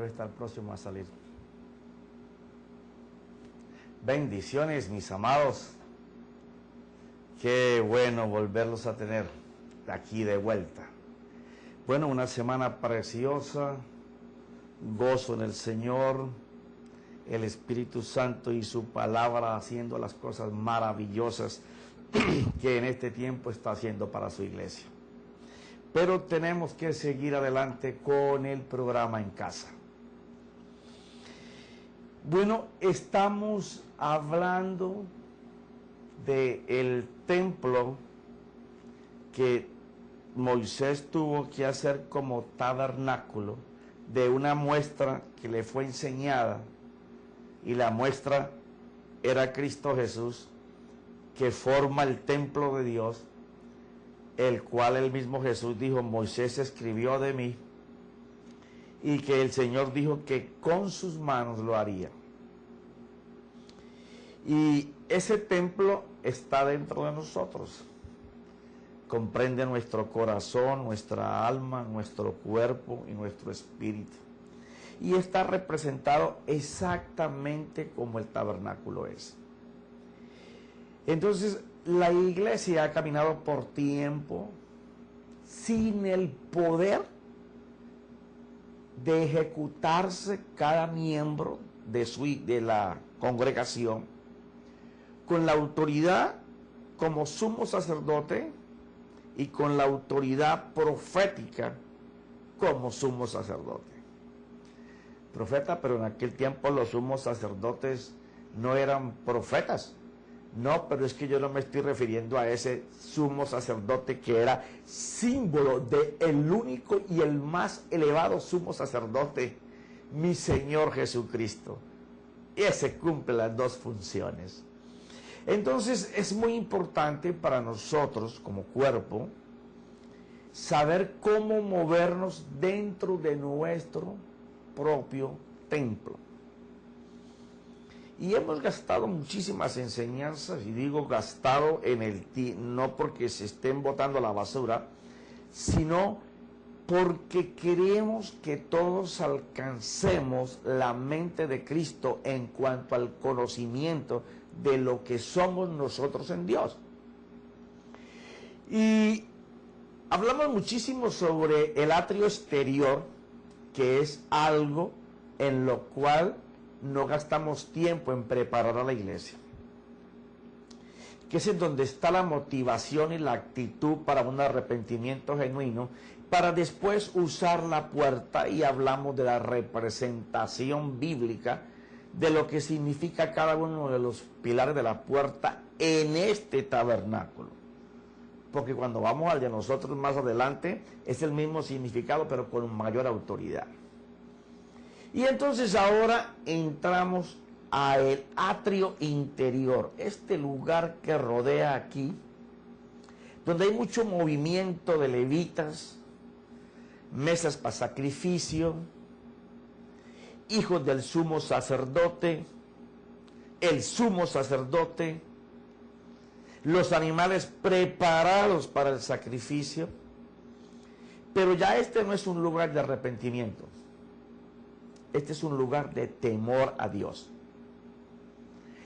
debe estar próximo a salir. Bendiciones, mis amados. Qué bueno volverlos a tener aquí de vuelta. Bueno, una semana preciosa, gozo en el Señor, el Espíritu Santo y su palabra haciendo las cosas maravillosas que en este tiempo está haciendo para su iglesia. Pero tenemos que seguir adelante con el programa en casa. Bueno, estamos hablando del templo que Moisés tuvo que hacer como tabernáculo, de una muestra que le fue enseñada, y la muestra era Cristo Jesús, que forma el templo de Dios, el cual el mismo Jesús dijo: Moisés escribió de mí, y que el Señor dijo que con sus manos lo haría. Y ese templo está dentro de nosotros. Comprende nuestro corazón, nuestra alma, nuestro cuerpo y nuestro espíritu. Y está representado exactamente como el tabernáculo es. Entonces, la iglesia ha caminado por tiempo sin el poder de ejecutarse cada miembro de la congregación con la autoridad como sumo sacerdote y con la autoridad profética como sumo sacerdote. Profeta, pero en aquel tiempo los sumos sacerdotes no eran profetas. No, pero es que yo no me estoy refiriendo a ese sumo sacerdote que era símbolo de el único y el más elevado sumo sacerdote, mi Señor Jesucristo. Ese cumple las dos funciones. Entonces es muy importante para nosotros como cuerpo saber cómo movernos dentro de nuestro propio templo. Y hemos gastado muchísimas enseñanzas, y digo gastado no porque se estén botando a la basura, sino porque queremos que todos alcancemos la mente de Cristo en cuanto al conocimiento de lo que somos nosotros en Dios. Y hablamos muchísimo sobre el atrio exterior, que es algo en lo cual no gastamos tiempo en preparar a la iglesia, que es en donde está la motivación y la actitud para un arrepentimiento genuino, para después usar la puerta, y hablamos de la representación bíblica de lo que significa cada uno de los pilares de la puerta en este tabernáculo, porque cuando vamos al de nosotros más adelante es el mismo significado pero con mayor autoridad. Y entonces ahora entramos al atrio interior, este lugar que rodea aquí, donde hay mucho movimiento de levitas, mesas para sacrificio, hijos del sumo sacerdote, el sumo sacerdote, los animales preparados para el sacrificio. Pero ya este no es un lugar de arrepentimiento. Este es un lugar de temor a Dios.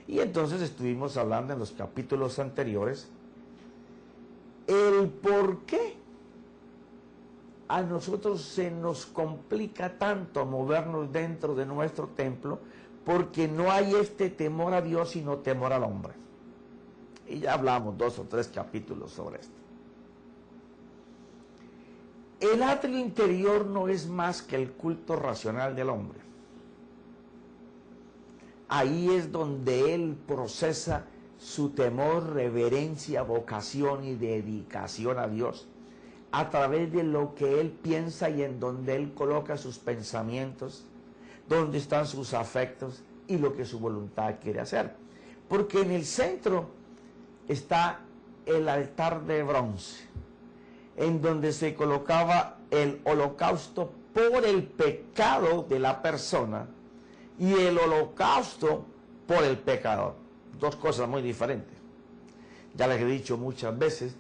Y entonces estuvimos hablando en los capítulos anteriores el por qué a nosotros se nos complica tanto movernos dentro de nuestro templo, porque no hay este temor a Dios sino temor al hombre. Y ya hablamos 2 o 3 capítulos sobre esto. El atrio interior no es más que el culto racional del hombre. Ahí es donde él procesa su temor, reverencia, vocación y dedicación a Dios, a través de lo que él piensa y en donde él coloca sus pensamientos, donde están sus afectos y lo que su voluntad quiere hacer. Porque en el centro está el altar de bronce, en donde se colocaba el holocausto por el pecado de la persona y el holocausto por el pecador. Dos cosas muy diferentes. Ya les he dicho muchas veces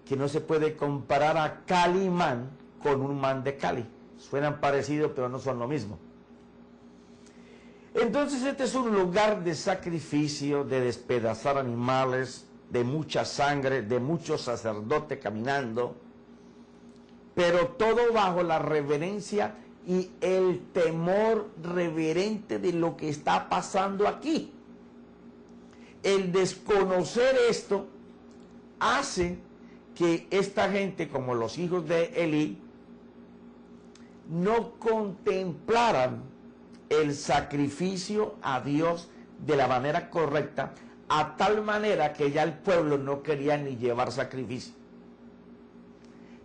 que no se puede comparar a Calimán con un man de Cali. Suenan parecidos, pero no son lo mismo. Entonces este es un lugar de sacrificio, de despedazar animales, de mucha sangre, de muchos sacerdotes caminando, pero todo bajo la reverencia y el temor reverente de lo que está pasando aquí. El desconocer esto hace que esta gente, como los hijos de Elí, no contemplaran el sacrificio a Dios de la manera correcta, a tal manera que ya el pueblo no quería ni llevar sacrificio.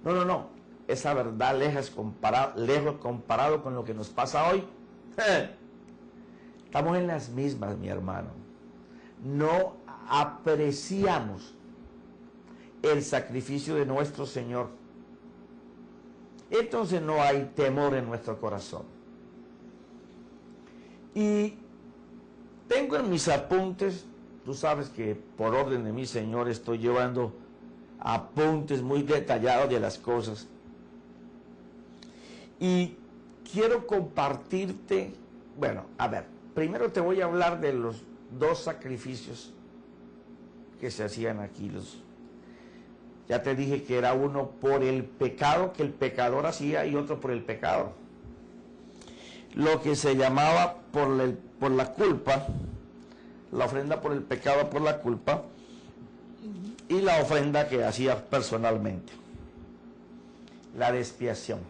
No. Esa verdad lejos comparado con lo que nos pasa hoy. Estamos en las mismas, mi hermano. No apreciamos el sacrificio de nuestro Señor. Entonces no hay temor en nuestro corazón. Y tengo en mis apuntes, tú sabes que por orden de mi Señor estoy llevando apuntes muy detallados de las cosas. Y quiero compartirte, bueno, a ver, primero te voy a hablar de los dos sacrificios que se hacían aquí. Ya te dije que era uno por el pecado que el pecador hacía y otro por el pecado. Lo que se llamaba por la culpa, la ofrenda por el pecado por la culpa, y la ofrenda que hacía personalmente, la de expiación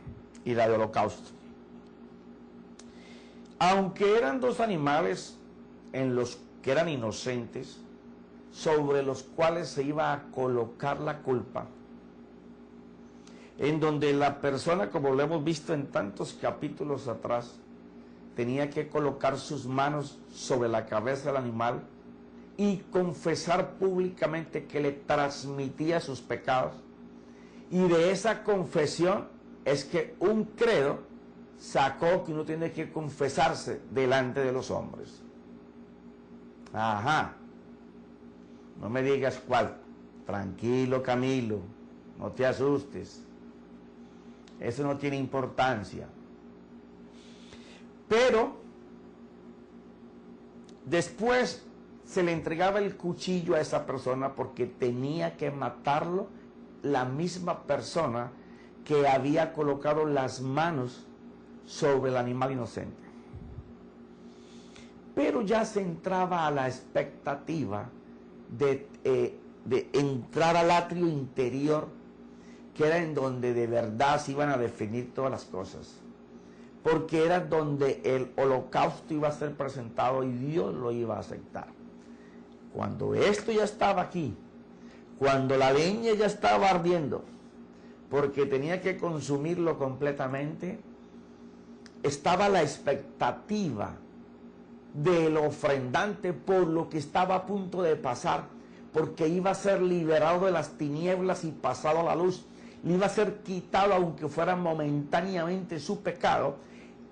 y la de holocausto. Aunque eran dos animales en los que eran inocentes, sobre los cuales se iba a colocar la culpa, en donde la persona, como lo hemos visto en tantos capítulos atrás, tenía que colocar sus manos sobre la cabeza del animal y confesar públicamente que le transmitía sus pecados. Y de esa confesión es que un credo sacó que uno tiene que confesarse delante de los hombres. Ajá. No me digas cuál. Tranquilo, Camilo. No te asustes. Eso no tiene importancia. Pero después se le entregaba el cuchillo a esa persona porque tenía que matarlo la misma persona que había colocado las manos sobre el animal inocente. Pero ya se entraba a la expectativa de entrar al atrio interior, que era en donde de verdad se iban a definir todas las cosas, porque era donde el holocausto iba a ser presentado y Dios lo iba a aceptar. Cuando esto ya estaba aquí, cuando la leña ya estaba ardiendo, porque tenía que consumirlo completamente, estaba la expectativa del ofrendante por lo que estaba a punto de pasar, porque iba a ser liberado de las tinieblas y pasado a la luz, le iba a ser quitado, aunque fuera momentáneamente, su pecado,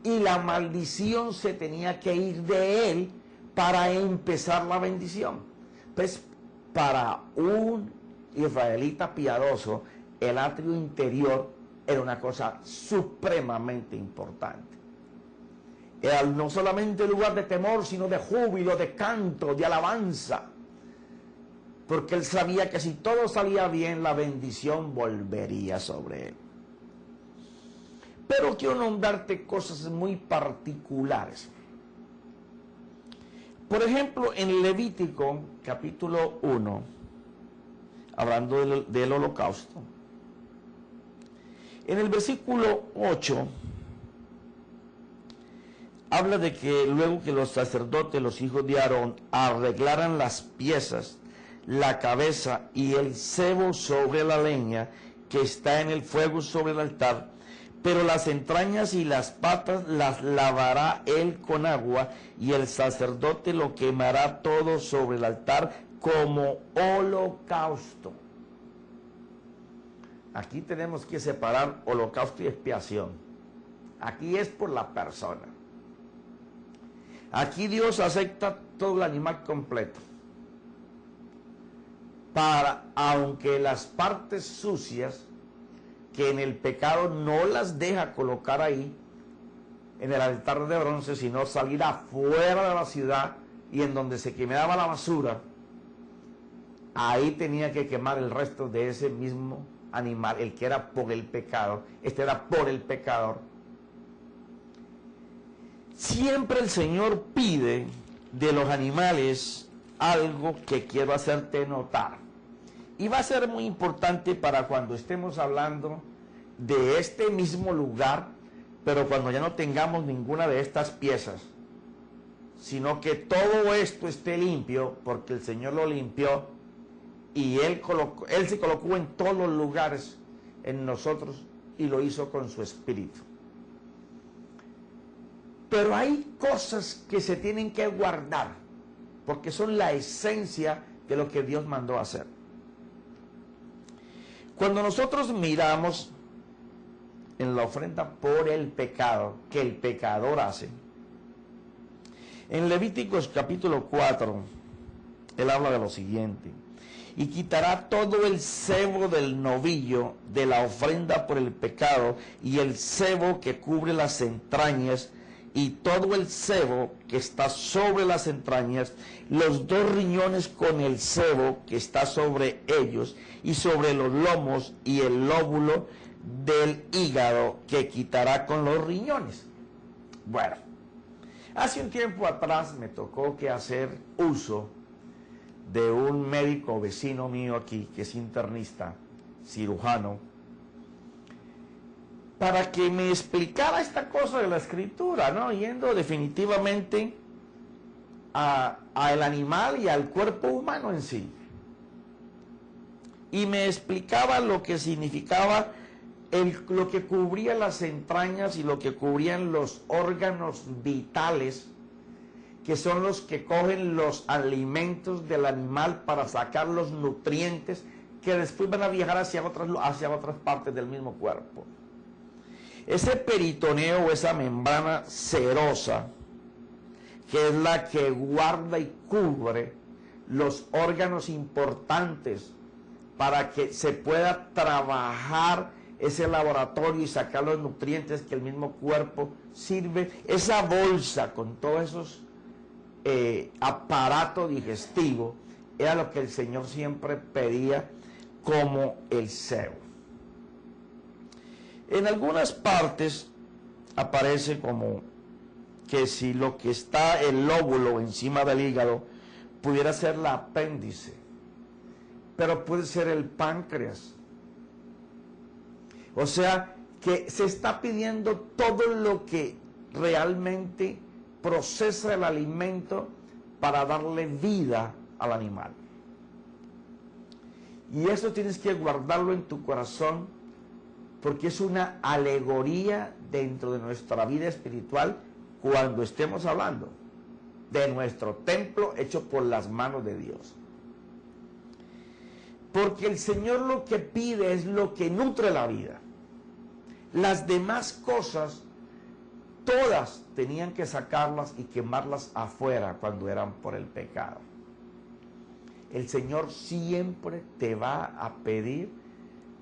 y la maldición se tenía que ir de él para empezar la bendición. Pues para un israelita piadoso, el atrio interior era una cosa supremamente importante. Era no solamente lugar de temor, sino de júbilo, de canto, de alabanza, porque él sabía que si todo salía bien, la bendición volvería sobre él. Pero quiero nombrarte cosas muy particulares. Por ejemplo, en Levítico, capítulo 1, hablando del holocausto, en el versículo 8, habla de que luego que los sacerdotes, los hijos de Aarón, arreglaran las piezas, la cabeza y el cebo sobre la leña que está en el fuego sobre el altar, pero las entrañas y las patas las lavará él con agua, y el sacerdote lo quemará todo sobre el altar como holocausto. Aquí tenemos que separar holocausto y expiación. Aquí es por la persona. Aquí Dios acepta todo el animal completo, para, aunque las partes sucias que en el pecado no las deja colocar ahí, en el altar de bronce, sino salir afuera de la ciudad y en donde se quemaba la basura, ahí tenía que quemar el resto de ese mismo animal, el que era por el pecado. Este era por el pecador. Siempre el Señor pide de los animales algo que quiero hacerte notar. Y va a ser muy importante para cuando estemos hablando de este mismo lugar, pero cuando ya no tengamos ninguna de estas piezas, sino que todo esto esté limpio, porque el Señor lo limpió y Él se colocó en todos los lugares en nosotros y lo hizo con su Espíritu. Pero hay cosas que se tienen que guardar, porque son la esencia de lo que Dios mandó hacer. Cuando nosotros miramos en la ofrenda por el pecado que el pecador hace, en Levíticos capítulo 4, él habla de lo siguiente: y quitará todo el sebo del novillo de la ofrenda por el pecado, y el sebo que cubre las entrañas, y todo el sebo que está sobre las entrañas, los 2 riñones con el sebo que está sobre ellos, y sobre los lomos, y el lóbulo del hígado que quitará con los riñones. Bueno, hace un tiempo atrás me tocó que hacer uso de un médico vecino mío aquí, que es internista, cirujano, para que me explicara esta cosa de la escritura, ¿no? Yendo definitivamente al animal y al cuerpo humano en sí. Y me explicaba lo que significaba lo que cubría las entrañas y lo que cubrían los órganos vitales, que son los que cogen los alimentos del animal para sacar los nutrientes que después van a viajar hacia otras partes del mismo cuerpo. Ese peritoneo o esa membrana serosa, que es la que guarda y cubre los órganos importantes para que se pueda trabajar ese laboratorio y sacar los nutrientes que el mismo cuerpo sirve, esa bolsa con todos esos aparato digestivo, era lo que el Señor siempre pedía como el sebo. En algunas partes aparece como que si lo que está el lóbulo encima del hígado pudiera ser el apéndice, pero puede ser el páncreas. O sea, que se está pidiendo todo lo que realmente procesa el alimento para darle vida al animal. Y eso tienes que guardarlo en tu corazón, porque es una alegoría dentro de nuestra vida espiritual cuando estemos hablando de nuestro templo hecho por las manos de Dios. Porque el Señor lo que pide es lo que nutre la vida. Las demás cosas, todas tenían que sacarlas y quemarlas afuera cuando eran por el pecado. El Señor siempre te va a pedir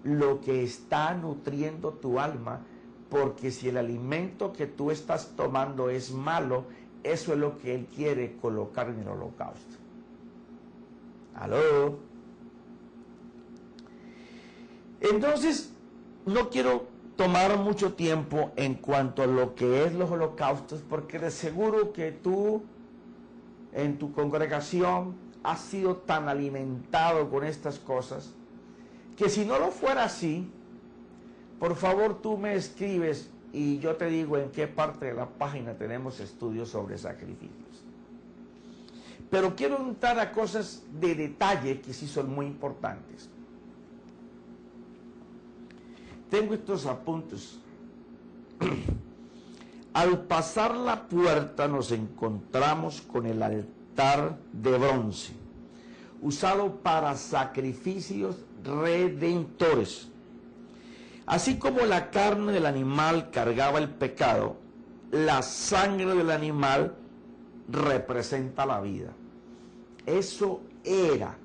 lo que está nutriendo tu alma, porque si el alimento que tú estás tomando es malo, eso es lo que Él quiere colocar en el holocausto. ¿Aló? Entonces, no quiero tomar mucho tiempo en cuanto a lo que es los holocaustos, porque de seguro que tú en tu congregación has sido tan alimentado con estas cosas, que si no lo fuera así, por favor tú me escribes y yo te digo en qué parte de la página tenemos estudios sobre sacrificios. Pero quiero entrar a cosas de detalle que sí son muy importantes. Tengo estos apuntes. Al pasar la puerta nos encontramos con el altar de bronce, usado para sacrificios redentores. Así como la carne del animal cargaba el pecado, la sangre del animal representa la vida. Eso era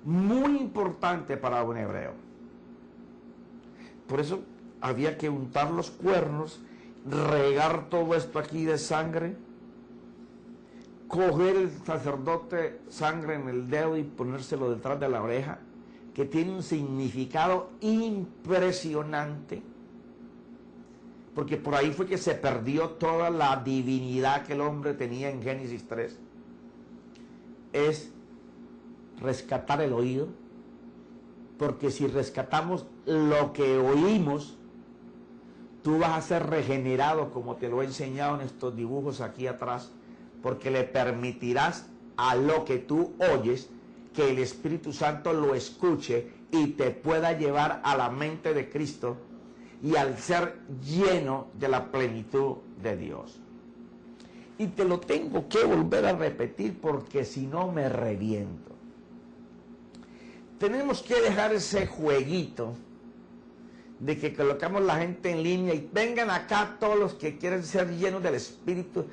muy importante para un hebreo. Por eso había que untar los cuernos regar todo esto aquí de sangre, coger el sacerdote sangre en el dedo y ponérselo detrás de la oreja, que tiene un significado impresionante, porque por ahí fue que se perdió toda la divinidad que el hombre tenía en Génesis 3, es rescatar el oído, porque si rescatamos lo que oímos, tú vas a ser regenerado, como te lo he enseñado en estos dibujos aquí atrás, porque le permitirás a lo que tú oyes que el Espíritu Santo lo escuche y te pueda llevar a la mente de Cristo y al ser lleno de la plenitud de Dios. Y te lo tengo que volver a repetir porque si no me reviento. Tenemos que dejar ese jueguito de que colocamos la gente en línea y vengan acá todos los que quieren ser llenos del Espíritu,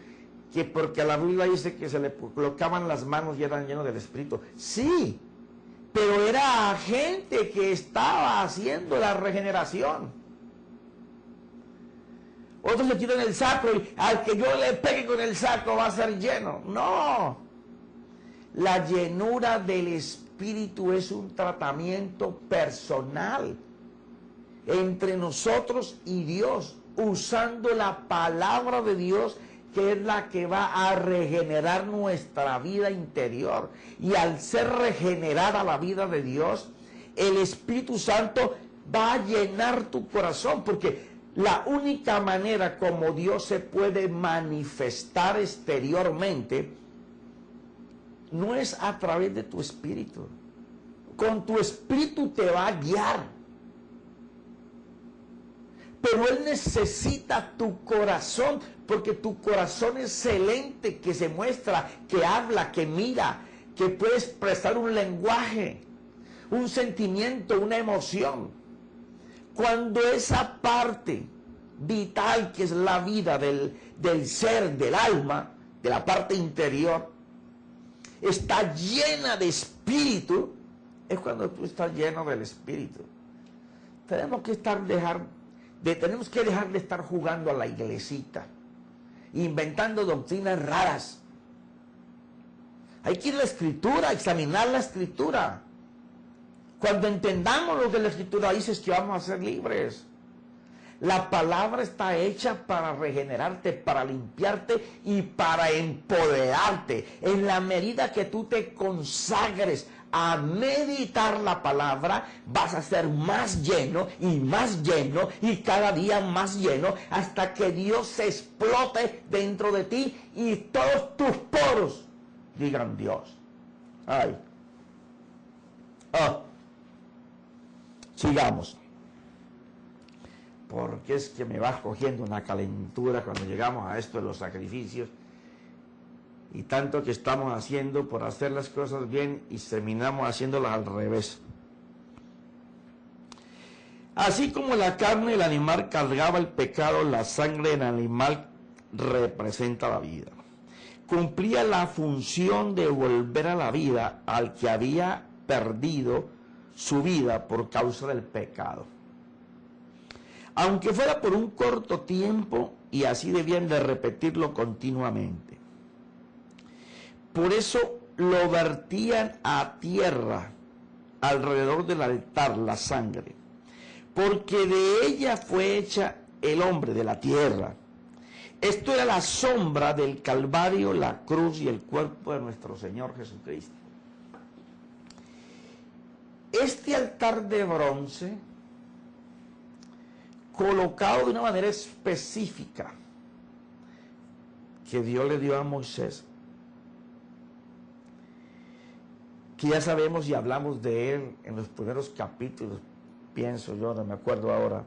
que porque la Biblia dice que se le colocaban las manos y eran llenos del Espíritu. Sí, pero era gente que estaba haciendo la regeneración. Otros le tiran el saco y al que yo le pegue con el saco va a ser lleno. No, la llenura del Espíritu es un tratamiento personal entre nosotros y Dios, usando la palabra de Dios, que es la que va a regenerar nuestra vida interior. Y al ser regenerada la vida de Dios, el Espíritu Santo va a llenar tu corazón, porque la única manera como Dios se puede manifestar exteriormente no es a través de tu espíritu. Con tu espíritu te va a guiar. Pero Él necesita tu corazón, porque tu corazón es excelente, que se muestra, que habla, que mira, que puede expresar un lenguaje, un sentimiento, una emoción. Cuando esa parte vital, que es la vida del ser, del alma, de la parte interior, está llena de espíritu, es cuando tú estás lleno del Espíritu. Tenemos que dejar de estar jugando a la iglesita, inventando doctrinas raras. Hay que ir a la Escritura, examinar la Escritura. Cuando entendamos lo que la Escritura dice, es que vamos a ser libres. La palabra está hecha para regenerarte, para limpiarte y para empoderarte. En la medida que tú te consagres a meditar la palabra, vas a ser más lleno y cada día más lleno, hasta que Dios se explote dentro de ti y todos tus poros digan Dios. Ay. Sigamos. Porque es que me va cogiendo una calentura cuando llegamos a esto de los sacrificios, y tanto que estamos haciendo por hacer las cosas bien y terminamos haciéndolas al revés. Así como la carne del animal cargaba el pecado, la sangre del animal representa la vida. Cumplía la función de volver a la vida al que había perdido su vida por causa del pecado. Aunque fuera por un corto tiempo, y así debían de repetirlo continuamente. Por eso lo vertían a tierra alrededor del altar, la sangre, porque de ella fue hecha el hombre, de la tierra. Esto era la sombra del Calvario, la cruz y el cuerpo de nuestro Señor Jesucristo. Este altar de bronce, colocado de una manera específica, que Dios le dio a Moisés, que ya sabemos y hablamos de él en los primeros capítulos, pienso yo, no me acuerdo ahora,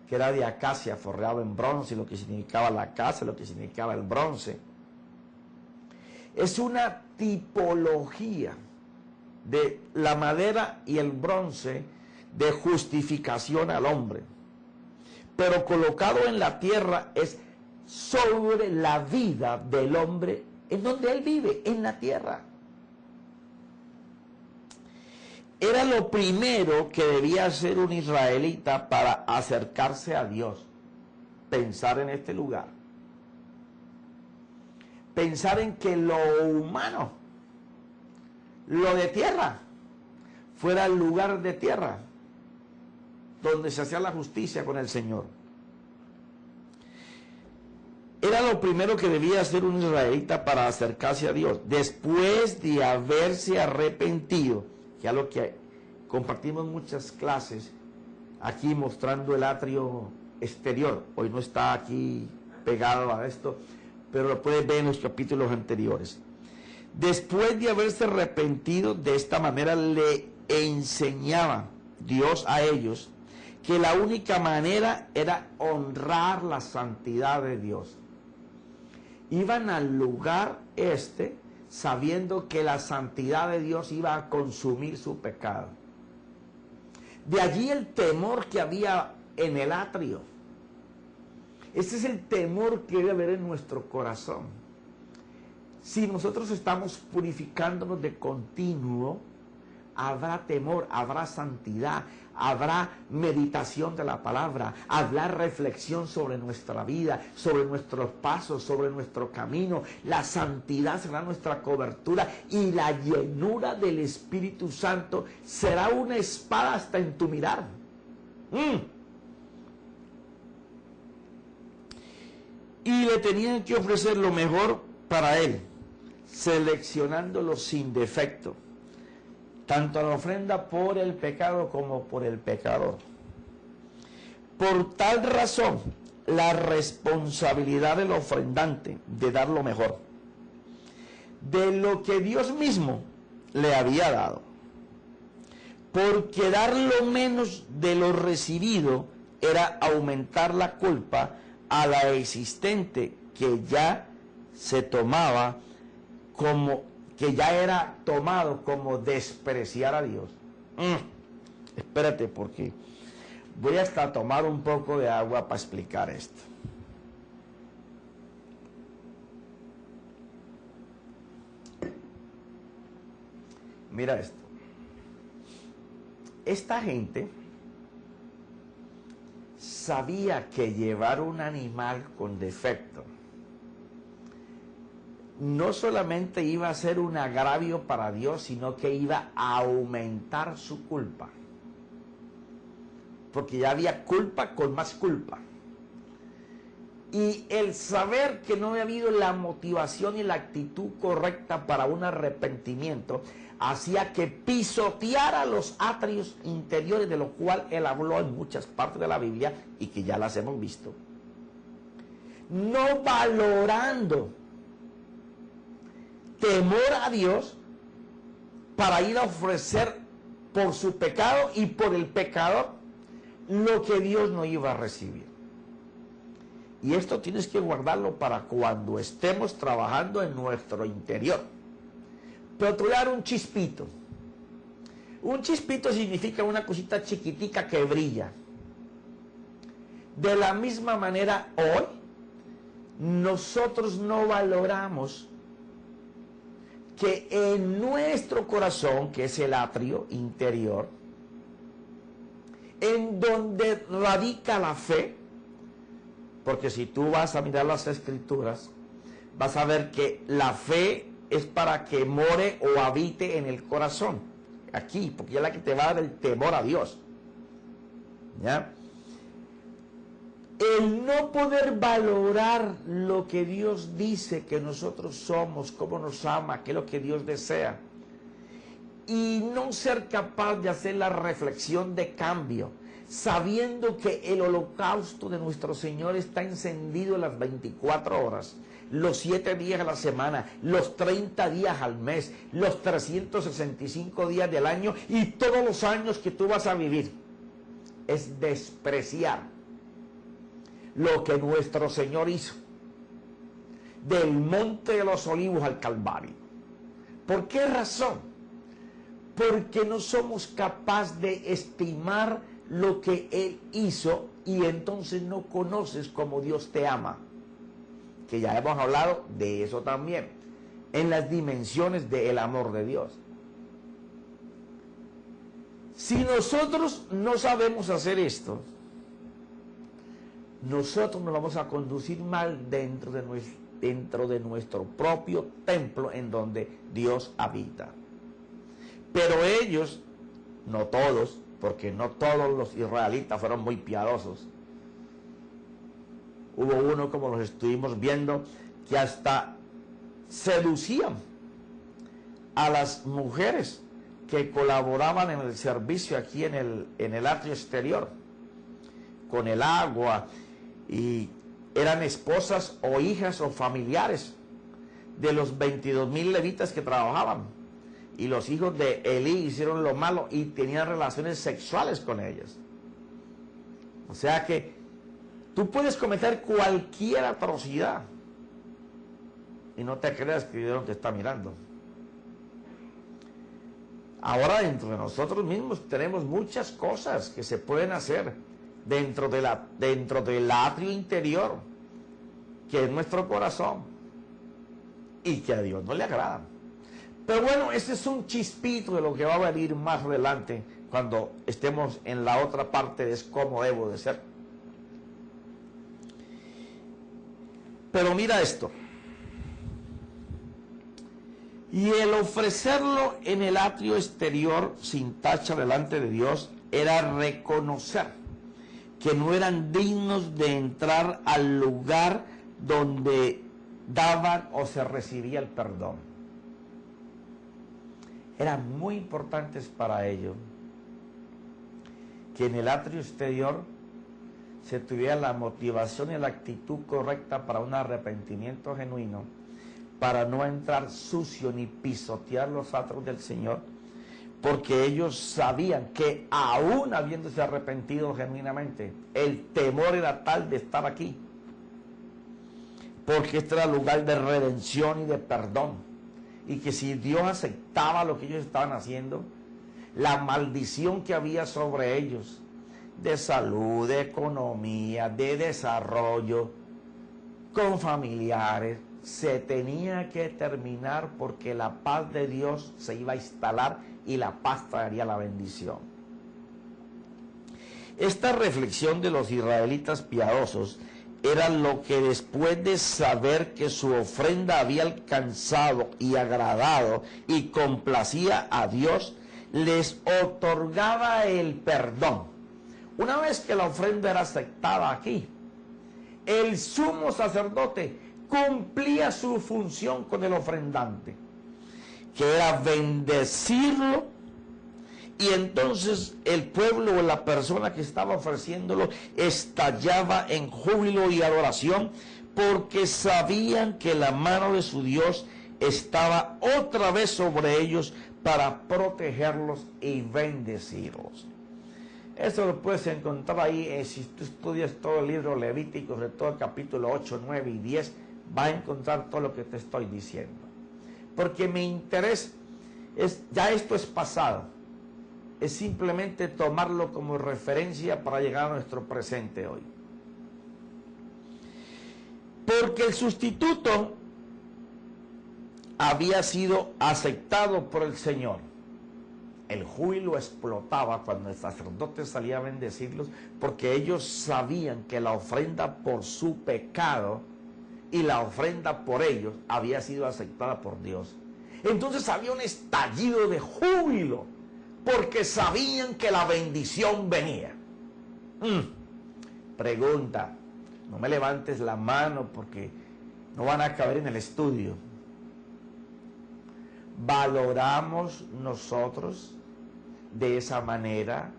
que era de acacia forrado en bronce, y lo que significaba la acacia, lo que significaba el bronce. Es una tipología de la madera y el bronce de justificación al hombre, pero colocado en la tierra es sobre la vida del hombre en donde él vive, en la tierra. Era lo primero que debía hacer un israelita para acercarse a Dios. pensar en este lugar. Pensar en que lo humano, lo de tierra, fuera el lugar de tierra donde se hacía la justicia con el Señor. Era lo primero que debía hacer un israelita para acercarse a Dios, después de haberse arrepentido, que es lo que compartimos muchas clases aquí mostrando el atrio exterior. Hoy no está aquí pegado a esto, pero lo puedes ver en los capítulos anteriores. Después de haberse arrepentido, de esta manera le enseñaba Dios a ellos que la única manera era honrar la santidad de Dios. Iban al lugar sabiendo que la santidad de Dios iba a consumir su pecado. De allí el temor que había en el atrio. Ese es el temor que debe haber en nuestro corazón. Si nosotros estamos purificándonos de continuo, habrá temor, habrá santidad, habrá meditación de la palabra, habrá reflexión sobre nuestra vida, sobre nuestros pasos, sobre nuestro camino. La santidad será nuestra cobertura y la llenura del Espíritu Santo será una espada hasta en tu mirar. Y le tenían que ofrecer lo mejor para él, seleccionándolo sin defecto, tanto la ofrenda por el pecado como por el pecador. Por tal razón, la responsabilidad del ofrendante de dar lo mejor, de lo que Dios mismo le había dado, porque dar lo menos de lo recibido era aumentar la culpa a la existente, que ya se tomaba como, que ya era tomado como despreciar a Dios. Espérate, porque voy hasta tomar un poco de agua para explicar esto. Mira esto. Esta gente sabía que llevar un animal con defecto no solamente iba a ser un agravio para Dios, sino que iba a aumentar su culpa. Porque ya había culpa con más culpa. Y el saber que no había habido la motivación y la actitud correcta para un arrepentimiento, hacía que pisoteara los atrios interiores, de lo cual él habló en muchas partes de la Biblia y que ya las hemos visto. No valorando temor a Dios para ir a ofrecer por su pecado y por el pecador lo que Dios no iba a recibir. Y esto tienes que guardarlo para cuando estemos trabajando en nuestro interior. Pero te voy a dar un chispito. Un chispito significa una cosita chiquitica que brilla. De la misma manera, hoy nosotros no valoramos que en nuestro corazón, que es el atrio interior, en donde radica la fe, porque si tú vas a mirar las Escrituras, vas a ver que la fe es para que more o habite en el corazón, aquí, porque es la que te va a dar el temor a Dios. ¿Ya? El no poder valorar lo que Dios dice que nosotros somos, cómo nos ama, qué es lo que Dios desea, y no ser capaz de hacer la reflexión de cambio, sabiendo que el holocausto de nuestro Señor está encendido las 24 horas, los 7 días a la semana, los 30 días al mes, los 365 días del año y todos los años que tú vas a vivir. Es despreciar lo que nuestro Señor hizo del Monte de los Olivos al Calvario. ¿Por qué razón? Porque no somos capaces de estimar lo que Él hizo y entonces no conoces cómo Dios te ama. Que ya hemos hablado de eso también, en las dimensiones del amor de Dios. Si nosotros no sabemos hacer esto, nosotros nos vamos a conducir mal dentro de nuestro propio templo en donde Dios habita. Pero ellos, no todos, porque no todos los israelitas fueron muy piadosos. Hubo uno, como los estuvimos viendo, que hasta seducían a las mujeres que colaboraban en el servicio aquí en el atrio exterior, con el agua, y eran esposas o hijas o familiares de los 22,000 levitas que trabajaban. Y los hijos de Elí hicieron lo malo y tenían relaciones sexuales con ellas. O sea que tú puedes cometer cualquier atrocidad y no te creas que Dios no te está mirando. Ahora dentro de nosotros mismos tenemos muchas cosas que se pueden hacer dentro del atrio interior, que es nuestro corazón, y que a Dios no le agrada. Pero bueno, ese es un chispito de lo que va a venir más adelante cuando estemos en la otra parte de cómo debo de ser. Pero mira esto. Y el ofrecerlo en el atrio exterior sin tacha delante de Dios era reconocer que no eran dignos de entrar al lugar donde daban o se recibía el perdón. Eran muy importantes para ellos que en el atrio exterior se tuviera la motivación y la actitud correcta para un arrepentimiento genuino, para no entrar sucio ni pisotear los atrios del Señor, porque ellos sabían que aún habiéndose arrepentido genuinamente, el temor era tal de estar aquí, porque este era el lugar de redención y de perdón, y que si Dios aceptaba lo que ellos estaban haciendo, la maldición que había sobre ellos, de salud, de economía, de desarrollo, con familiares, se tenía que terminar, porque la paz de Dios se iba a instalar y la paz traería la bendición. Esta reflexión de los israelitas piadosos era lo que, después de saber que su ofrenda había alcanzado y agradado y complacía a Dios, les otorgaba el perdón. Una vez que la ofrenda era aceptada aquí, el sumo sacerdote cumplía su función con el ofrendante, que era bendecirlo, y entonces el pueblo o la persona que estaba ofreciéndolo estallaba en júbilo y adoración, porque sabían que la mano de su Dios estaba otra vez sobre ellos para protegerlos y bendecirlos. Eso lo puedes encontrar ahí, si tú estudias todo el libro Levítico, sobre todo el capítulo 8, 9 y 10, va a encontrar todo lo que te estoy diciendo. Porque mi interés es, ya esto es pasado, es simplemente tomarlo como referencia para llegar a nuestro presente hoy. Porque el sustituto había sido aceptado por el Señor. El júbilo explotaba cuando el sacerdote salía a bendecirlos, porque ellos sabían que la ofrenda por su pecado y la ofrenda por ellos había sido aceptada por Dios. Entonces había un estallido de júbilo, porque sabían que la bendición venía. Pregunta, no me levantes la mano porque no van a caber en el estudio. ¿Valoramos nosotros de esa manera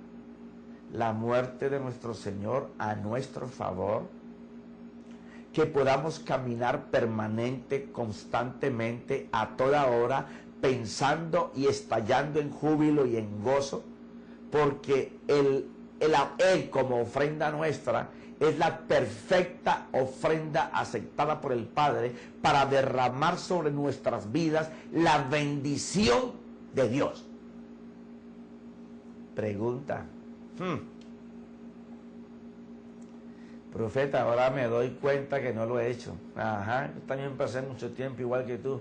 la muerte de nuestro Señor a nuestro favor? Que podamos caminar permanente, constantemente, a toda hora, pensando y estallando en júbilo y en gozo, porque Él como ofrenda nuestra es la perfecta ofrenda aceptada por el Padre para derramar sobre nuestras vidas la bendición de Dios. Pregunta. Profeta, ahora me doy cuenta que no lo he hecho. Ajá, yo también pasé mucho tiempo igual que tú.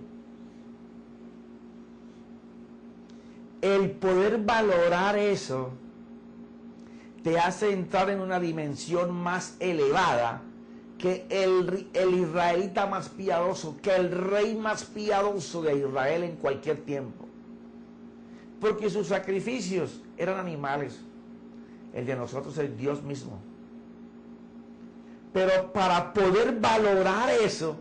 El poder valorar eso te hace entrar en una dimensión más elevada que el israelita más piadoso, que el rey más piadoso de Israel en cualquier tiempo. Porque sus sacrificios eran animales. El de nosotros es Dios mismo. Pero para poder valorar eso,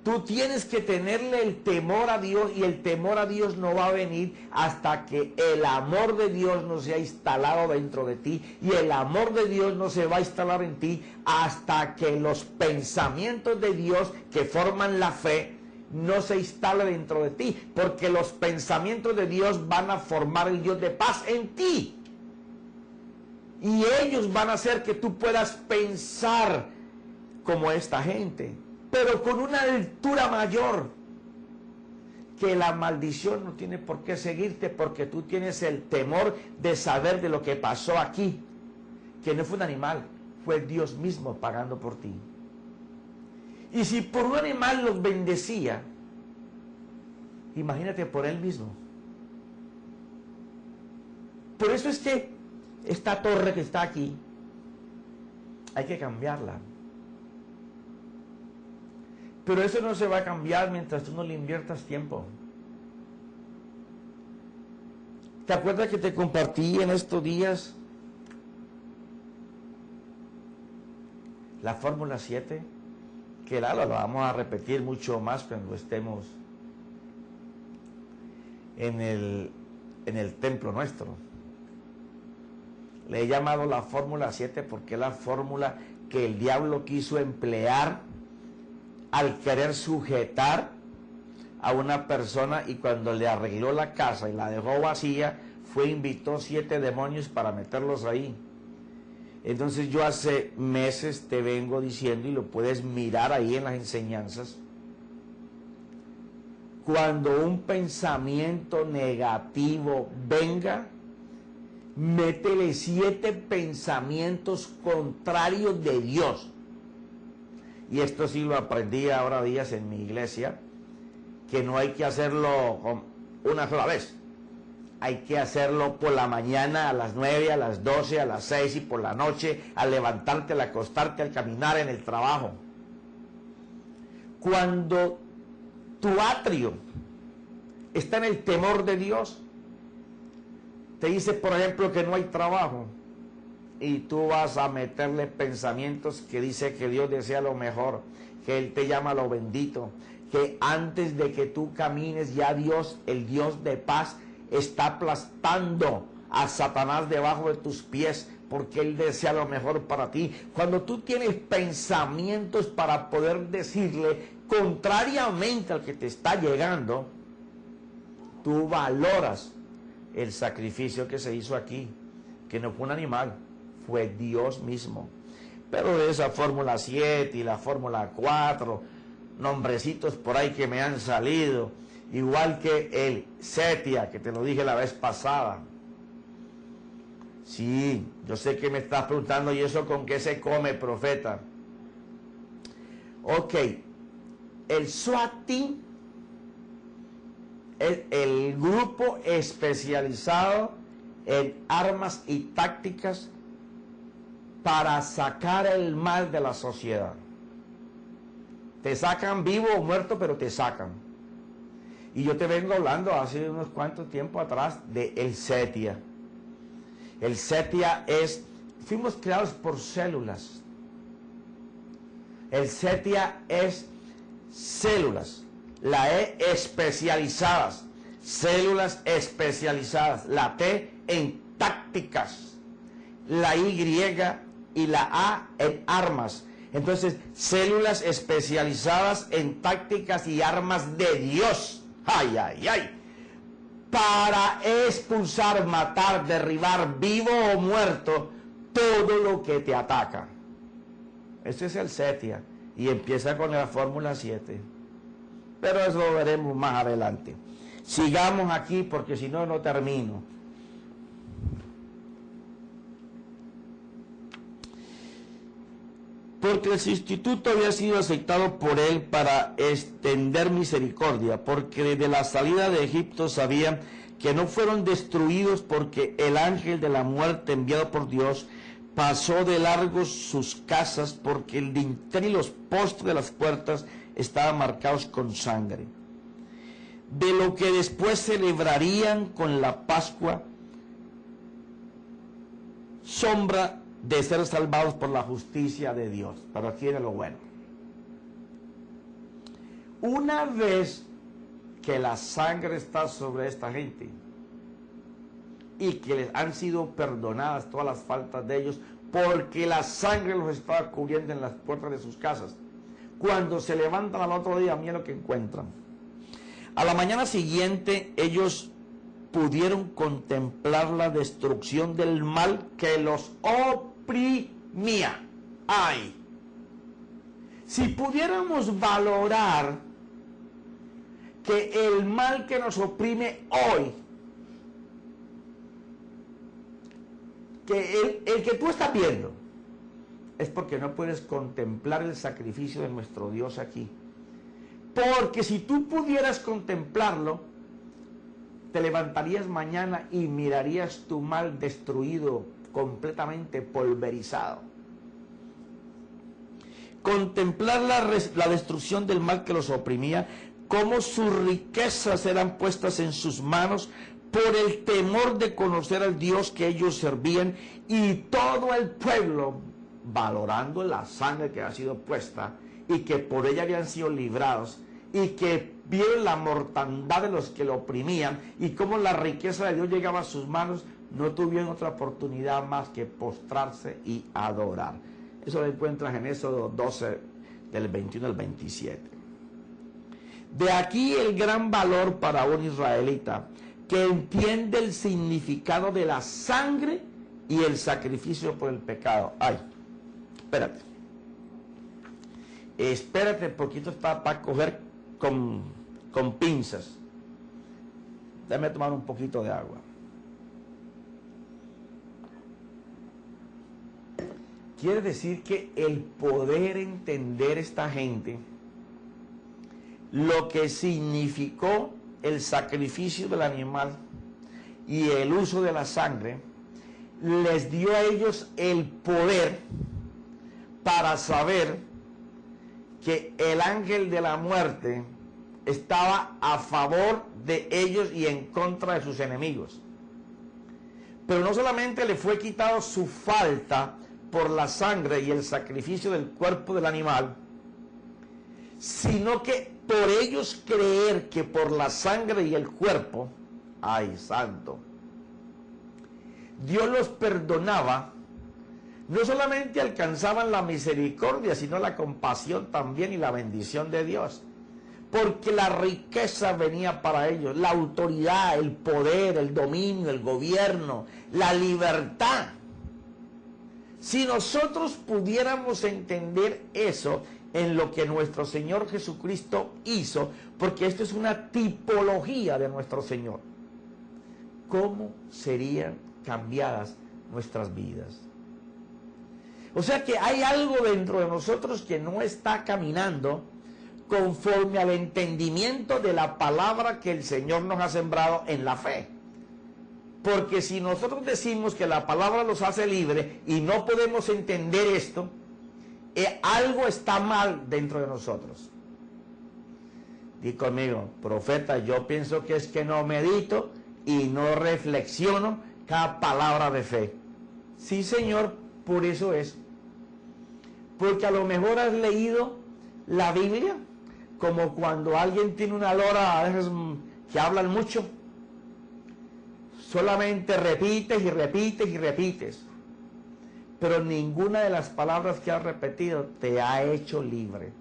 tú tienes que tenerle el temor a Dios, y el temor a Dios no va a venir hasta que el amor de Dios no se ha instalado dentro de ti, y el amor de Dios no se va a instalar en ti hasta que los pensamientos de Dios que forman la fe no se instalen dentro de ti, porque los pensamientos de Dios van a formar el Dios de paz en ti. Y ellos van a hacer que tú puedas pensar como esta gente, pero con una altura mayor, que la maldición no tiene por qué seguirte, porque tú tienes el temor de saber de lo que pasó aquí, que no fue un animal, fue Dios mismo pagando por ti. Y si por un animal los bendecía, imagínate por él mismo. Por eso es que esta torre que está aquí, hay que cambiarla. Pero eso no se va a cambiar mientras tú no le inviertas tiempo. ¿Te acuerdas que te compartí en estos días la fórmula 7? Que la vamos a repetir mucho más cuando estemos en el templo nuestro. Le he llamado la fórmula 7 porque es la fórmula que el diablo quiso emplear al querer sujetar a una persona, y cuando le arregló la casa y la dejó vacía, invitó 7 demonios para meterlos ahí. Entonces yo hace meses te vengo diciendo, y lo puedes mirar ahí en las enseñanzas, cuando un pensamiento negativo venga, métele 7 pensamientos contrarios de Dios. Y esto sí lo aprendí ahora días en mi iglesia, que no hay que hacerlo una sola vez. Hay que hacerlo por la mañana, a las 9, a las 12, a las 6 y por la noche, al levantarte, al acostarte, al caminar, en el trabajo. Cuando tu atrio está en el temor de Dios, te dice, por ejemplo, que no hay trabajo, y tú vas a meterle pensamientos que dice que Dios desea lo mejor, que Él te llama lo bendito, que antes de que tú camines ya Dios, el Dios de paz, está aplastando a Satanás debajo de tus pies, porque Él desea lo mejor para ti. Cuando tú tienes pensamientos para poder decirle contrariamente al que te está llegando, tú valoras el sacrificio que se hizo aquí, que no fue un animal, fue Dios mismo. Pero de esa fórmula 7 y la fórmula 4, nombrecitos por ahí que me han salido, igual que el Setia, que te lo dije la vez pasada. Sí, yo sé que me estás preguntando, ¿y eso con qué se come, profeta? Ok, el SWAT-Team es el grupo especializado en armas y tácticas para sacar el mal de la sociedad. Te sacan vivo o muerto, pero te sacan. Y yo te vengo hablando hace unos cuantos tiempo atrás de el Setia. El Setia fuimos creados por células. El Setia es células. La E, especializadas, células especializadas. La T, en tácticas. La Y y la A, en armas. Entonces, células especializadas en tácticas y armas de Dios. ¡Ay, ay, ay! Para expulsar, matar, derribar, vivo o muerto, todo lo que te ataca. Ese es el Setia. Y empieza con la fórmula 7. Pero eso lo veremos más adelante. Sigamos aquí porque si no, no termino. Porque el sustituto había sido aceptado por él para extender misericordia, porque desde la salida de Egipto sabían que no fueron destruidos porque el ángel de la muerte enviado por Dios pasó de largo sus casas, porque el dintel y los postes de las puertas estaban marcados con sangre. De lo que después celebrarían con la Pascua, sombra de ser salvados por la justicia de Dios. Pero aquí viene lo bueno. Una vez que la sangre está sobre esta gente y que les han sido perdonadas todas las faltas de ellos, porque la sangre los estaba cubriendo en las puertas de sus casas, cuando se levantan al otro día, miren lo que encuentran. A la mañana siguiente ellos pudieron contemplar la destrucción del mal que los oprimía. ¡Ay! Si pudiéramos valorar que el mal que nos oprime hoy, que el que tú estás viendo, es porque no puedes contemplar el sacrificio de nuestro Dios aquí. Porque si tú pudieras contemplarlo, te levantarías mañana y mirarías tu mal destruido, completamente pulverizado. Contemplar la destrucción del mal que los oprimía, cómo sus riquezas eran puestas en sus manos por el temor de conocer al Dios que ellos servían, y todo el pueblo valorando la sangre que ha sido puesta y que por ella habían sido librados, y que vieron la mortandad de los que lo oprimían y cómo la riqueza de Dios llegaba a sus manos, no tuvieron otra oportunidad más que postrarse y adorar. Eso lo encuentras en Éxodo 12, del 21 al 27. De aquí el gran valor para un israelita que entiende el significado de la sangre y el sacrificio por el pecado. Ay, espérate, porque esto está para coger con pinzas. Déjame tomar un poquito de agua. Quiere decir que el poder entender esta gente lo que significó el sacrificio del animal y el uso de la sangre, les dio a ellos el poder para saber que el ángel de la muerte estaba a favor de ellos y en contra de sus enemigos. Pero no solamente le fue quitado su falta por la sangre y el sacrificio del cuerpo del animal, sino que por ellos creer que por la sangre y el cuerpo, ¡ay, santo!, Dios los perdonaba, no solamente alcanzaban la misericordia, sino la compasión también y la bendición de Dios. Porque la riqueza venía para ellos, la autoridad, el poder, el dominio, el gobierno, la libertad. Si nosotros pudiéramos entender eso en lo que nuestro Señor Jesucristo hizo, porque esto es una tipología de nuestro Señor, ¿cómo serían cambiadas nuestras vidas? O sea que hay algo dentro de nosotros que no está caminando conforme al entendimiento de la palabra que el Señor nos ha sembrado en la fe. Porque si nosotros decimos que la palabra los hace libres y no podemos entender esto, algo está mal dentro de nosotros. Di conmigo, profeta, yo pienso que es que no medito y no reflexiono cada palabra de fe. Sí, Señor, por eso es. Porque a lo mejor has leído la Biblia como cuando alguien tiene una lora, a veces que hablan mucho, solamente repites y repites y repites, pero ninguna de las palabras que has repetido te ha hecho libre.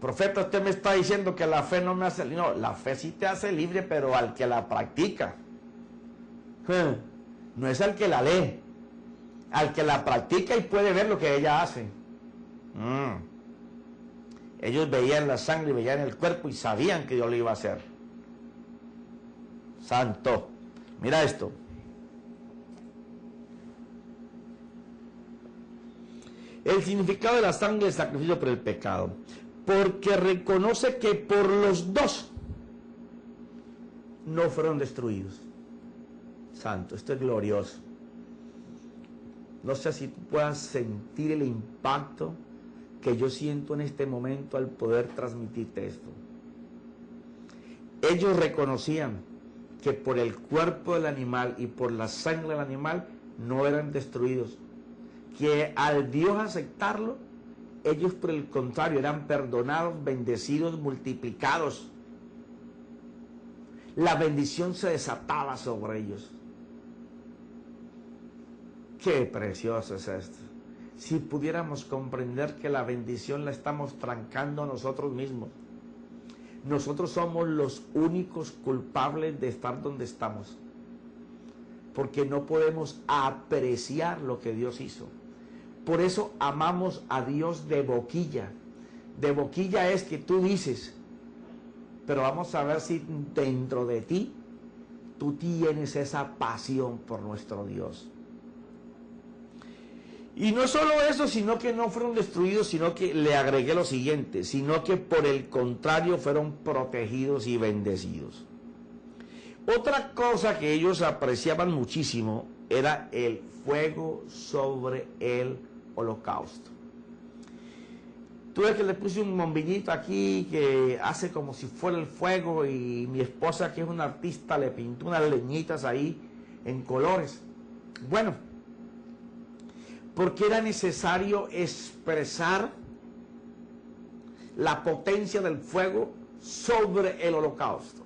Profeta, usted me está diciendo que la fe no me hace libre. No, la fe sí te hace libre, pero al que la practica. No es al que la lee, al que la practica y puede ver lo que ella hace. Ellos veían la sangre y veían el cuerpo y sabían que Dios lo iba a hacer. Santo. Mira esto. El significado de la sangre es sacrificio por el pecado. Porque reconoce que por los dos no fueron destruidos. Santo, esto es glorioso. No sé si tú puedas sentir el impacto que yo siento en este momento al poder transmitirte esto. Ellos reconocían que por el cuerpo del animal y por la sangre del animal no eran destruidos, que al Dios aceptarlo, ellos por el contrario eran perdonados, bendecidos, multiplicados. La bendición se desataba sobre ellos. Qué precioso es esto. Si pudiéramos comprender que la bendición la estamos trancando nosotros mismos. Nosotros somos los únicos culpables de estar donde estamos, porque no podemos apreciar lo que Dios hizo. Por eso amamos a Dios de boquilla. De boquilla es que tú dices, pero vamos a ver si dentro de ti tú tienes esa pasión por nuestro Dios. Y no solo eso, sino que no fueron destruidos, sino que le agregué lo siguiente, sino que por el contrario fueron protegidos y bendecidos. Otra cosa que ellos apreciaban muchísimo era el fuego sobre el holocausto. Tú ves que le puse un bombillito aquí que hace como si fuera el fuego, y mi esposa, que es una artista, le pintó unas leñitas ahí en colores. Bueno, porque era necesario expresar la potencia del fuego sobre el holocausto.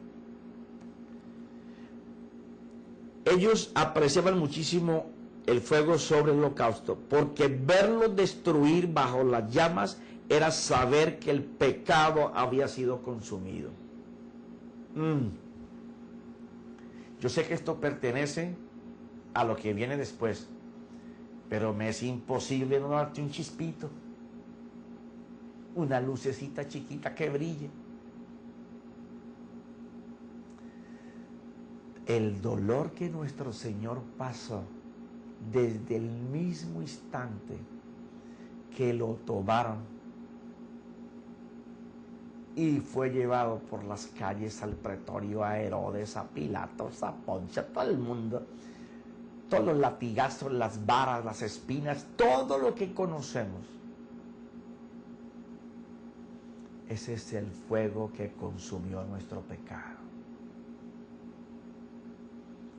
Ellos apreciaban muchísimo el fuego sobre el holocausto, porque verlo destruir bajo las llamas era saber que el pecado había sido consumido. Yo sé que esto pertenece a lo que viene después, pero me es imposible no darte un chispito, una lucecita chiquita que brille. El dolor que nuestro Señor pasó desde el mismo instante que lo tomaron y fue llevado por las calles al pretorio, a Herodes, a Pilatos, a Poncio, a todo el mundo. Todos los latigazos, las varas, las espinas, todo lo que conocemos. Ese es el fuego que consumió nuestro pecado.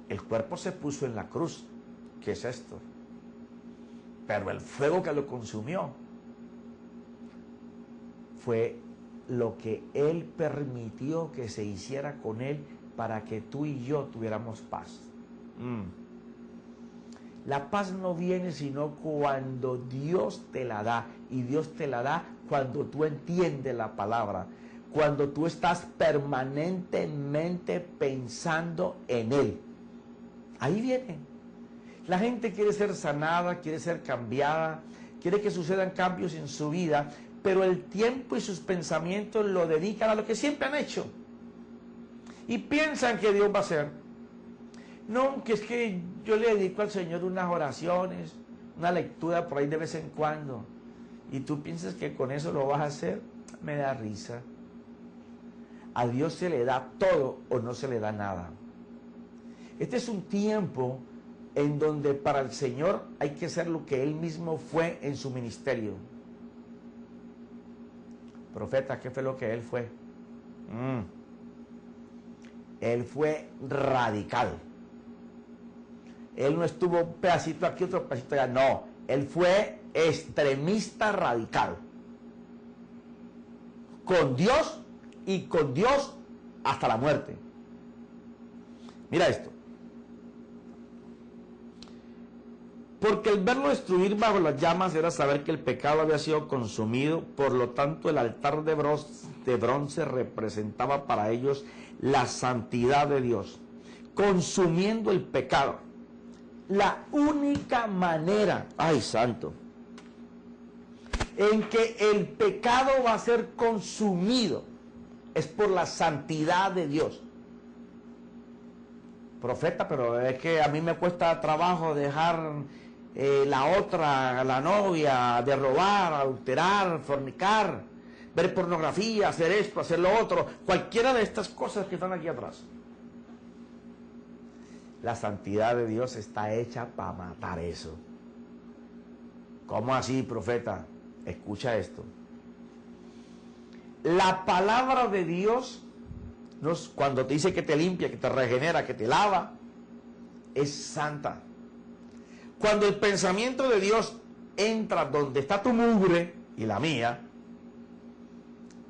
El cuerpo se puso en la cruz. ¿Qué es esto? Pero el fuego que lo consumió fue lo que Él permitió que se hiciera con Él para que tú y yo tuviéramos paz. La paz no viene sino cuando Dios te la da, y Dios te la da cuando tú entiendes la palabra, cuando tú estás permanentemente pensando en Él. Ahí viene. La gente quiere ser sanada, quiere ser cambiada, quiere que sucedan cambios en su vida, pero el tiempo y sus pensamientos lo dedican a lo que siempre han hecho. Y piensan que Dios va a hacer. No, que es que yo le dedico al Señor unas oraciones, una lectura por ahí de vez en cuando, y tú piensas que con eso lo vas a hacer. Me da risa. A Dios se le da todo o no se le da nada. Este es un tiempo en donde para el Señor hay que ser lo que Él mismo fue en su ministerio. Profeta, ¿qué fue lo que Él fue? Él fue radical. Él no estuvo un pedacito aquí, otro pedacito allá. No, Él fue extremista radical. Con Dios, y con Dios hasta la muerte. Mira esto. Porque el verlo destruir bajo las llamas era saber que el pecado había sido consumido. Por lo tanto, el altar de bronce representaba para ellos la santidad de Dios, consumiendo el pecado. La única manera, ay santo, en que el pecado va a ser consumido es por la santidad de Dios. Profeta, pero es que a mí me cuesta trabajo dejar la otra, la novia, de robar, adulterar, fornicar, ver pornografía, hacer esto, hacer lo otro, cualquiera de estas cosas que están aquí atrás. La santidad de Dios está hecha para matar eso. ¿Cómo así, profeta? Escucha esto. La palabra de Dios, cuando te dice que te limpia, que te regenera, que te lava, es santa. Cuando el pensamiento de Dios entra donde está tu mugre y la mía,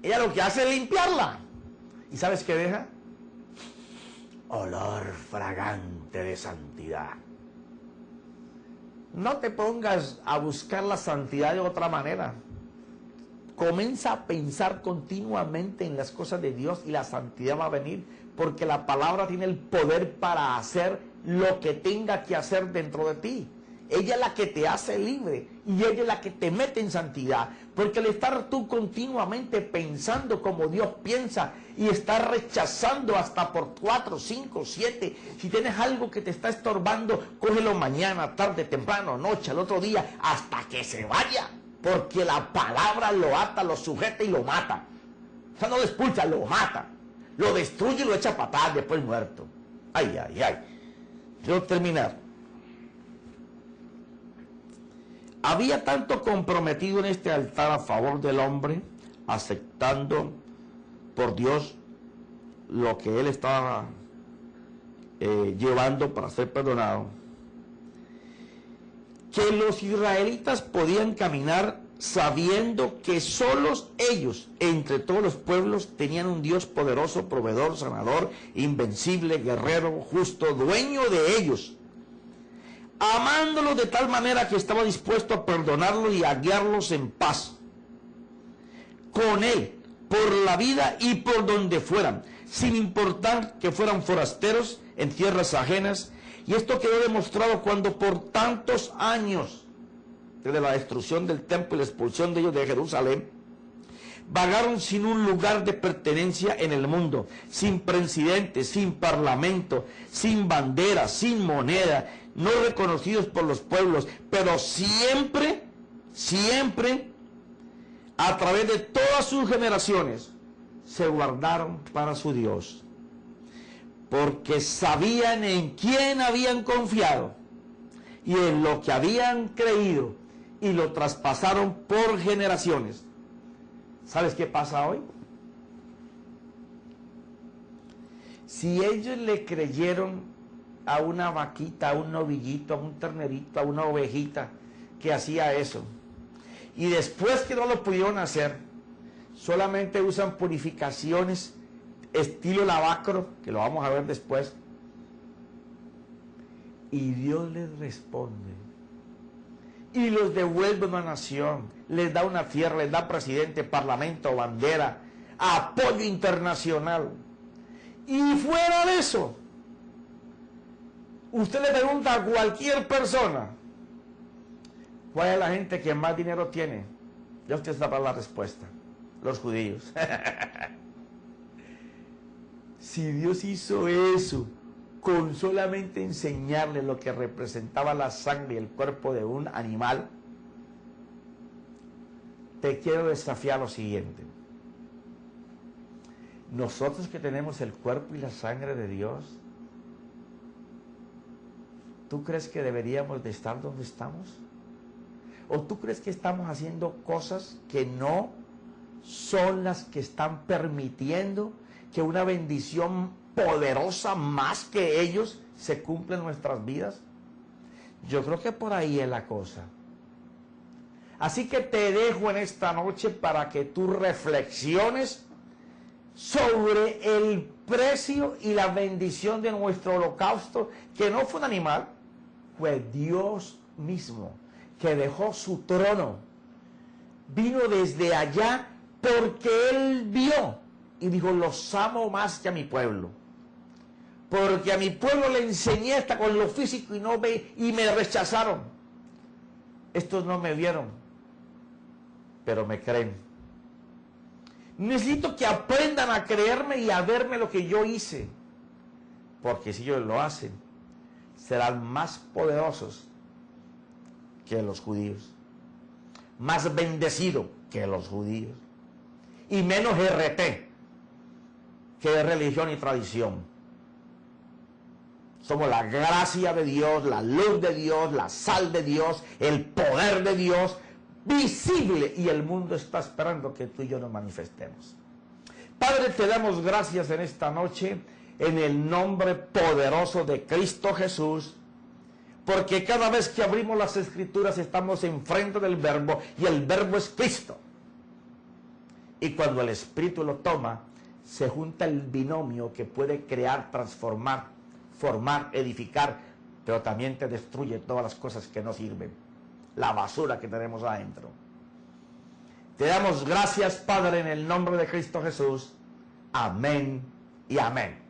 ella lo que hace es limpiarla. ¿Y sabes qué deja? Olor fragante de santidad. No te pongas a buscar la santidad de otra manera. Comienza a pensar continuamente en las cosas de Dios y la santidad va a venir, porque la palabra tiene el poder para hacer lo que tenga que hacer dentro de ti. Ella es la que te hace libre y ella es la que te mete en santidad, porque al estar tú continuamente pensando como Dios piensa y estar rechazando hasta por 4, 5, 7, si tienes algo que te está estorbando, cógelo mañana, tarde, temprano, noche, al otro día, hasta que se vaya, porque la palabra lo ata, lo sujeta y lo mata. O sea, no lo expulsa, lo mata, lo destruye y lo echa para atrás, después muerto. Ay, ay, ay. Quiero terminar. Había tanto comprometido en este altar a favor del hombre, aceptando por Dios lo que él estaba llevando para ser perdonado, que los israelitas podían caminar sabiendo que solos ellos, entre todos los pueblos, tenían un Dios poderoso, proveedor, sanador, invencible, guerrero, justo, dueño de ellos, amándolos de tal manera que estaba dispuesto a perdonarlos y a guiarlos en paz con él, por la vida y por donde fueran, sin importar que fueran forasteros en tierras ajenas. Y esto quedó demostrado cuando por tantos años, desde la destrucción del templo y la expulsión de ellos de Jerusalén, vagaron sin un lugar de pertenencia en el mundo, sin presidente, sin parlamento, sin bandera, sin moneda, no reconocidos por los pueblos, pero siempre, siempre, a través de todas sus generaciones, se guardaron para su Dios, porque sabían en quién habían confiado y en lo que habían creído, y lo traspasaron por generaciones. ¿Sabes qué pasa hoy? Si ellos le creyeron a una vaquita, a un novillito, a un ternerito, a una ovejita que hacía eso, y después que no lo pudieron hacer, solamente usan purificaciones estilo lavacro, que lo vamos a ver después, y Dios les responde y los devuelve a una nación, les da una tierra, les da presidente, parlamento, bandera, apoyo internacional. Y fuera de eso, usted le pregunta a cualquier persona cuál es la gente que más dinero tiene, ya usted sabrá la respuesta: los judíos. Si Dios hizo eso con solamente enseñarle lo que representaba la sangre y el cuerpo de un animal, te quiero desafiar lo siguiente: nosotros que tenemos el cuerpo y la sangre de Dios, ¿tú crees que deberíamos de estar donde estamos? ¿O tú crees que estamos haciendo cosas que no son las que están permitiendo que una bendición poderosa más que ellos se cumpla en nuestras vidas? Yo creo que por ahí es la cosa. Así que te dejo en esta noche para que tú reflexiones sobre el precio y la bendición de nuestro holocausto, que no fue un animal, fue Dios mismo, que dejó su trono, vino desde allá porque Él vio y dijo: los amo más que a mi pueblo, porque a mi pueblo le enseñé hasta con lo físico y me rechazaron. Estos no me vieron, pero me creen. Necesito que aprendan a creerme y a verme lo que yo hice, porque si ellos lo hacen, serán más poderosos que los judíos, más bendecidos que los judíos, y menos RT que de religión y tradición. Somos la gracia de Dios, la luz de Dios, la sal de Dios, el poder de Dios, visible. Y el mundo está esperando que tú y yo nos manifestemos. Padre, te damos gracias en esta noche, en el nombre poderoso de Cristo Jesús, porque cada vez que abrimos las Escrituras estamos enfrente del Verbo, y el Verbo es Cristo. Y cuando el Espíritu lo toma, se junta el binomio que puede crear, transformar, formar, edificar, pero también te destruye todas las cosas que no sirven, la basura que tenemos adentro. Te damos gracias, Padre, en el nombre de Cristo Jesús. Amén y amén.